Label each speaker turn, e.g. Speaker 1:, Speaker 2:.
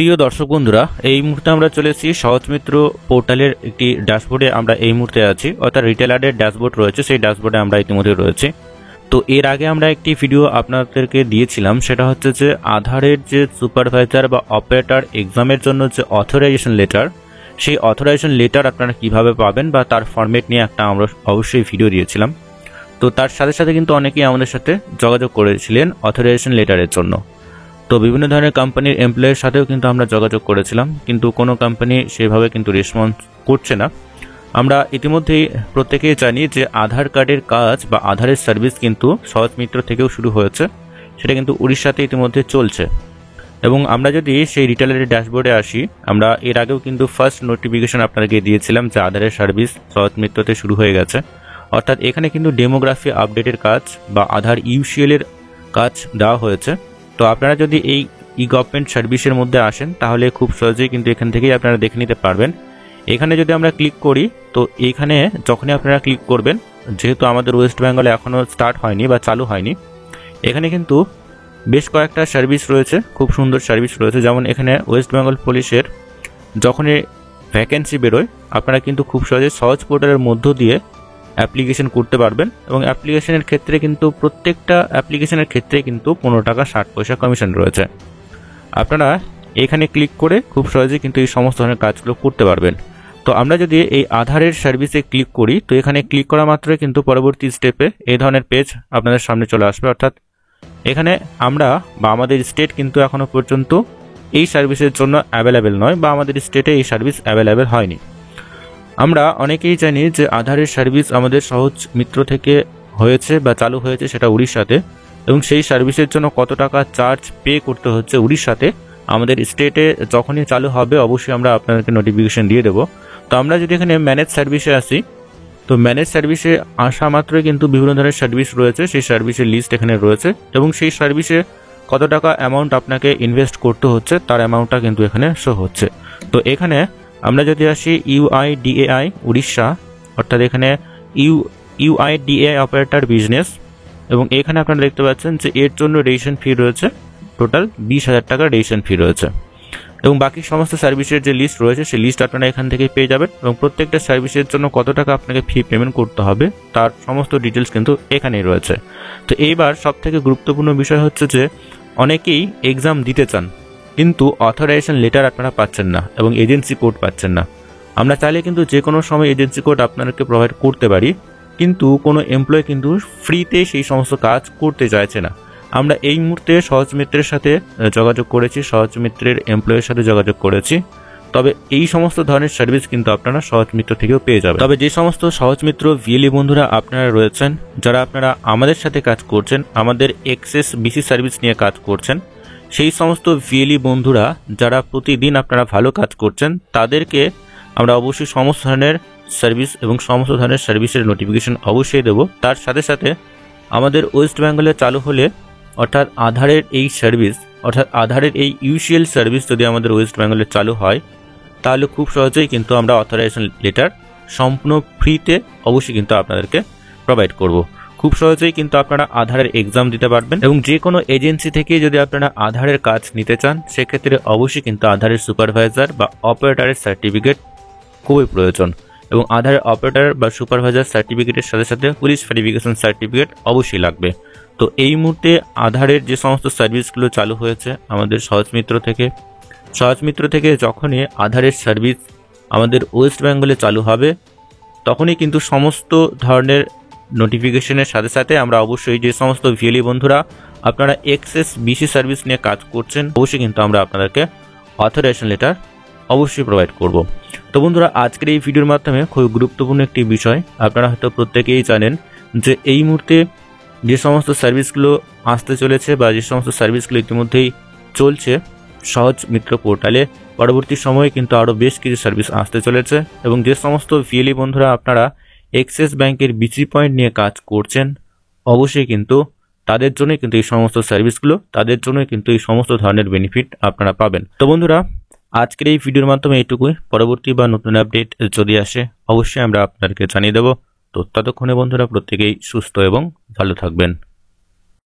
Speaker 1: প্রিয় দর্শক বন্ধুরা, এই মুহূর্তে আমরা চলে এসেছি সহজ মিত্র পোর্টালের একটি ড্যাশবোর্ডে। আমরা এই মুহূর্তে আছি, অর্থাৎ রিটেলারের ড্যাশবোর্ড রয়েছে, সেই ড্যাশবোর্ডে আমরা ইতিমধ্যে রয়েছে। তো এর আগে আমরা একটি ভিডিও আপনাদেরকে দিয়েছিলাম, সেটা হচ্ছে যে আধারের যে সুপারভাইজার বা অপারেটর এক্সামের জন্য যে অথরাইজেশন লেটার, সেই অথরাইজেশন লেটার আপনারা কিভাবে পাবেন বা তার ফরম্যাট নিয়ে একটা আমরা অবশ্যই ভিডিও দিয়েছিলাম। তো তার সাথে সাথে কিন্তু অনেকেই আমাদের সাথে যোগাযোগ করেছিলেন অথরাইজেশন লেটারের জন্য। তো বিভিন্ন ধরনের কোম্পানির এমপ্লয়ের সাথেও কিন্তু আমরা যোগাযোগ করেছিলাম, কিন্তু কোনো কোম্পানি সেভাবে কিন্তু রেসপন্স করছে না। আমরা ইতিমধ্যেই প্রত্যেকেই জানি যে আধার কার্ডের কাজ বা আধারের সার্ভিস কিন্তু সহজ মিত্র থেকেও শুরু হয়েছে, সেটা কিন্তু উড়িষ্যাতে ইতিমধ্যে চলছে। এবং আমরা যদি সেই রিটেলারের ড্যাশবোর্ডে আসি, আমরা এর আগেও কিন্তু ফার্স্ট নোটিফিকেশন আপনাদেরকে দিয়েছিলাম যে আধারের সার্ভিস সহজ মিত্রতে শুরু হয়ে গেছে। অর্থাৎ এখানে কিন্তু ডেমোগ্রাফি আপডেটের কাজ বা আধার ইউসিএল এর কাজ দেওয়া হয়েছে। তো আপনারা যদি এই ই গভর্নমেন্ট সার্ভিসের মধ্যে আসেন, তাহলে খুব সহজেই কিন্তু এখান থেকেই আপনারা দেখে নিতে পারবেন। এখানে যদি আমরা ক্লিক করি, তো এইখানে যখনই আপনারা ক্লিক করবেন, যেহেতু আমাদের ওয়েস্ট বেঙ্গলে এখনও স্টার্ট হয়নি বা চালু হয়নি, এখানে কিন্তু বেশ কয়েকটা সার্ভিস রয়েছে, খুব সুন্দর সার্ভিস রয়েছে। যেমন এখানে ওয়েস্ট বেঙ্গল পুলিশের যখনই ভ্যাকেন্সি বেরোয়, আপনারা কিন্তু খুব সহজে সহজ পোর্টালের মধ্য দিয়ে অ্যাপ্লিকেশন করতে পারবেন। এবং অ্যাপ্লিকেশনের ক্ষেত্রে কিন্তু প্রত্যেকটা অ্যাপ্লিকেশনের ক্ষেত্রে কিন্তু 15 টাকা 60 পয়সা কমিশন রয়েছে। আপনারা এখানে ক্লিক করে খুব সহজেই কিন্তু এই সমস্ত ধরনের কাজগুলো করতে পারবেন। তো আমরা যদি এই আধারের সার্ভিসে ক্লিক করি, তো এখানে ক্লিক করা মাত্রই কিন্তু পরবর্তী স্টেপে এই ধরনের পেজ আপনাদের সামনে চলে আসবে। অর্থাৎ এখানে আমরা বা আমাদের স্টেট কিন্তু এখনো পর্যন্ত এই সার্ভিসের জন্য অ্যাভেলেবেল নয়, বা আমাদের স্টেটে এই সার্ভিস অ্যাভেলেবেল হয়নি। আমরা অনেকেই জানি যে আধারের সার্ভিস আমাদের সহজ মিত্র থেকে হয়েছে বা চালু হয়েছে, সেটা উড়িষ্যাতে। এবং সেই সার্ভিসের জন্য কত টাকা চার্জ পে করতে হচ্ছে উড়িষ্যাতে, আমাদের স্টেটে যখনই চালু হবে অবশ্যই আমরা আপনাদেরকে নোটিফিকেশন দিয়ে দেবো। তো আমরা যদি এখানে ম্যানেজ সার্ভিসে আসি, তো ম্যানেজ সার্ভিসে আসা মাত্রই কিন্তু বিভিন্ন ধরনের সার্ভিস রয়েছে, সেই সার্ভিসের লিস্ট এখানে রয়েছে। এবং সেই সার্ভিসে কত টাকা অ্যামাউন্ট আপনাকে ইনভেস্ট করতে হচ্ছে, তার অ্যামাউন্টটা কিন্তু এখানে শো হচ্ছে। তো এখানে আমরা যদি আসি ইউআইডিএআই উড়িষ্যা, অর্থাৎ এখানে ইউআইডিএআই অপারেটর বিজনেস, এবং এখানে আপনারা দেখতে পাচ্ছেন যে এর জন্য রেজিস্ট্রেশন ফি রয়েছে টোটাল 20,000 টাকা রেজিস্ট্রেশন ফি রয়েছে। এবং বাকি সমস্ত সার্ভিসের যে লিস্ট রয়েছে, সেই লিস্ট আপনারা এখান থেকে পেয়ে যাবেন। এবং প্রত্যেকটা সার্ভিসের জন্য কত টাকা আপনাকে ফি পেমেন্ট করতে হবে, তার সমস্ত ডিটেলস কিন্তু এখানেই রয়েছে। তো এইবার সবথেকে গুরুত্বপূর্ণ বিষয় হচ্ছে যে অনেকেই এক্সাম দিতে চান, কিন্তু অথরাইজেশন লেটার আপনারা পাচ্ছেন না এবং এজেন্সি কোড পাচ্ছেন না। আমরা চাইলে কিন্তু যে কোনো সময় এজেন্সি কোড আপনাদেরকে প্রোভাইড করতে পারি, কিন্তু কোনো এমপ্লয় কিন্তু ফ্রিতে সেই সমস্ত কাজ করতে চাইছে না। আমরা এই মুহূর্তে সহজ মিত্রের সাথে যোগাযোগ করেছি, সহজ মিত্রের এমপ্লয়ের সাথে যোগাযোগ করেছি। তবে এই সমস্ত ধরনের সার্ভিস কিন্তু আপনারা সহজ মিত্র থেকেও পেয়ে যাবেন। তবে যে সমস্ত সহজ মিত্র ভিএলই বন্ধুরা আপনারা রয়েছেন, যারা আপনারা আমাদের সাথে কাজ করছেন, আমাদের এক্সেস বিসি সার্ভিস নিয়ে কাজ করছেন, সেই সমস্ত ভিএলই বন্ধুরা যারা প্রতিদিন আপনারা ভালো কাজ করছেন, তাদেরকে আমরা অবশ্যই সমস্ত ধরনের সার্ভিস এবং সমস্ত ধরনের সার্ভিসের নোটিফিকেশন অবশ্যই দেব। তার সাথে সাথে আমাদের ওয়েস্ট বেঙ্গলে চালু হলে, অর্থাৎ আধারের এই সার্ভিস, অর্থাৎ আধারের এই ইউসিএল সার্ভিস যদি আমাদের ওয়েস্ট বেঙ্গলে চালু হয়, তাহলে খুব সহজেই কিন্তু আমরা অথরাইজেশন লেটার সম্পূর্ণ ফ্রিতে অবশ্যই কিন্তু আপনাদেরকে প্রোভাইড করব। খুব সহজেই কিন্তু আপনারা আধারের এক্সাম দিতে পারবেন। এবং যে কোনো এজেন্সি থেকে যদি আপনারা আধারের কাজ নিতে চান, সেক্ষেত্রে অবশ্যই কিন্তু আধারের সুপারভাইজার বা অপারেটরের সার্টিফিকেট খুবই প্রয়োজন। এবং আধারের অপারেটর বা সুপারভাইজার সার্টিফিকেটের সাথে সাথে পুলিশ ভেরিফিকেশন সার্টিফিকেট অবশ্যই লাগবে। তো এই মুহূর্তে আধারের যে সমস্ত সার্ভিসগুলো চালু হয়েছে আমাদের সহজ মিত্র থেকে যখনই আধারের সার্ভিস আমাদের ওয়েস্ট বেঙ্গলে চালু হবে, তখনই কিন্তু সমস্ত ধরনের নোটিফিকেশনের সাথে সাথে আমরা অবশ্যই যে সমস্ত ভিএলই বন্ধুরা আপনারা এক্সেস বিসি সার্ভিস নিয়ে কাজ করছেন, অবশ্যই কিন্তু আমরা আপনাদেরকে অথরাইজেশন লেটার অবশ্যই প্রোভাইড করব। তো বন্ধুরা, আজকের এই ভিডিওর মাধ্যমে খুব গুরুত্বপূর্ণ একটি বিষয়, আপনারা হয়তো প্রত্যেকেই জানেন যে এই মুহূর্তে যে সমস্ত সার্ভিসগুলো আসতে চলেছে বা যে সমস্ত সার্ভিসগুলো ইতিমধ্যেই চলছে সহজ মিত্র পোর্টালে, পরবর্তী সময়ে কিন্তু আরও বেশ কিছু সার্ভিস আসতে চলেছে। এবং যে সমস্ত ভিএলই বন্ধুরা আপনারা এক্সিস ব্যাংকের বিসি পয়েন্ট নিয়ে কাজ করছেন, অবশ্যই কিন্তু তাদের জন্যই কিন্তু এই সমস্ত সার্ভিসগুলো, তাদের জন্যই কিন্তু এই সমস্ত ধরনের বেনিফিট আপনারা পাবেন। তো বন্ধুরা, আজকের এই ভিডিওর মাধ্যমে এইটুকুই। পরবর্তী বা নতুন আপডেট যদি আসে অবশ্যই আমরা আপনাদেরকে জানিয়ে দেব। তো ততক্ষণে বন্ধুরা প্রত্যেকেই সুস্থ এবং ভালো থাকবেন।